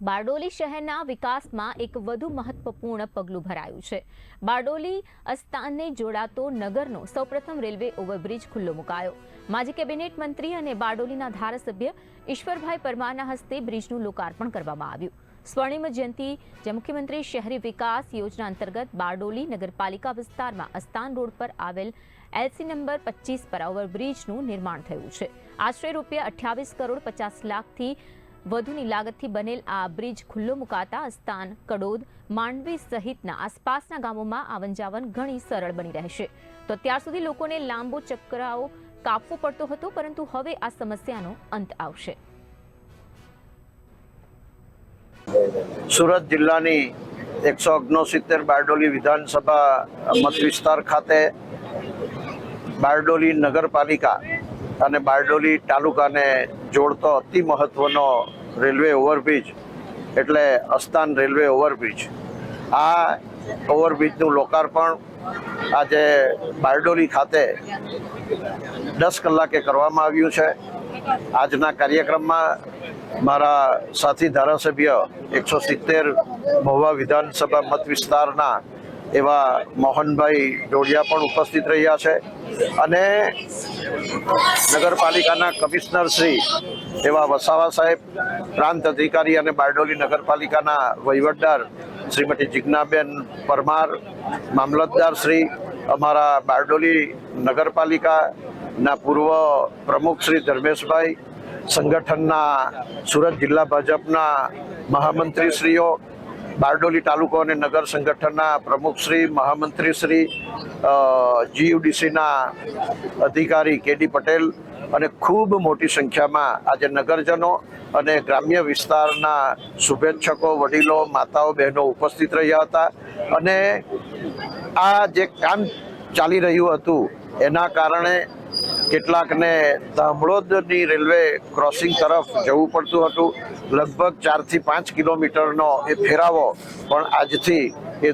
બારડોલી શહેરના વિકાસમાં એક વધુ મહત્વપૂર્ણ પગલું ભરાયું છે। બારડોલી અસ્તાનને જોડાતો નગરનો સૌપ્રથમ રેલવે ઓવરબ્રિજ ખુલ્લો મુકાયો। માજી કેબિનેટ મંત્રી અને બારડોલીના ધારાસભ્ય ઈશ્વરભાઈ પરમારના હસ્તે બ્રિજનું લોકાર્પણ કરવામાં આવ્યું। સ્વર્ણિમ જયંતિ જે મુખ્યમંત્રી શહેરી વિકાસ યોજના અંતર્ગત બારડોલી નગરપાલિકા વિસ્તારમાં અસ્તાન રોડ પર આવેલ એલસી નંબર 25 પર ઓવરબ્રિજનું નિર્માણ થયું છે। આશરે રૂપિયા 28 કરોડ 50 લાખથી વધુની લાગતથી બનેલ આ બ્રિજ ખુલ્લો મુકાતા અસ્તાન, કડોદ, માંડવી સહિતના આસપાસના ગામોમાં આવન જાવન ઘણી સરળ બની રહેશે। તો અત્યાર સુધી લોકોને લાંબો ચક્રાઓ કાપવો પડતો હતો, પરંતુ હવે આ સમસ્યાનો અંત આવશે। સુરત જિલ્લાની 169 બારડોલી વિધાનસભા મત વિસ્તાર ખાતે બારડોલી નગરપાલિકા અને બારડોલી તાલુકાને જોડતો અતિ મહત્વનો રેલવે ઓવરબ્રિજ એટલે અસ્તાન રેલવે ઓવરબ્રિજ। આ ઓવરબ્રિજનું લોકાર્પણ આજે બારડોલી ખાતે 10 કલાકે કરવામાં આવ્યું છે। આજના કાર્યક્રમમાં મારા સાથી ધારાસભ્ય 170 મહુવા વિધાનસભા મત વિસ્તારના એવા મોહનભાઈ ડોડિયા પણ ઉપસ્થિત રહ્યા છે અને નગરપાલિકાના કમિશનર શ્રી એવા વસાવા સાહેબ, પ્રાંત અધિકારી અને બારડોલી નગરપાલિકાના વહીવટદાર શ્રીમતી જિજ્ઞાબેન પરમાર, મામલતદાર શ્રી, અમારા બારડોલી નગરપાલિકાના પૂર્વ પ્રમુખ શ્રી ધર્મેશભાઈ, સંગઠનના સુરત જિલ્લા ભાજપના મહામંત્રીશ્રીઓ, બારડોલી તાલુકો અને નગર સંગઠનના પ્રમુખશ્રી, મહામંત્રીશ્રી, જીયુડીસીના અધિકારી કેડી પટેલ અને ખૂબ મોટી સંખ્યામાં આજે નગરજનો અને ગ્રામ્ય વિસ્તારના શુભેચ્છકો, વડીલો, માતાઓ, બહેનો ઉપસ્થિત રહ્યા હતા અને આ જે કામ ચાલી રહ્યું હતું એના કારણે કેટલાકને ધામડોદની રેલવે ક્રોસિંગ તરફ જવું પડતું હતું। લગભગ 4 થી 5 કિલોમીટરનો એ ફેરાવો પણ આજથી એ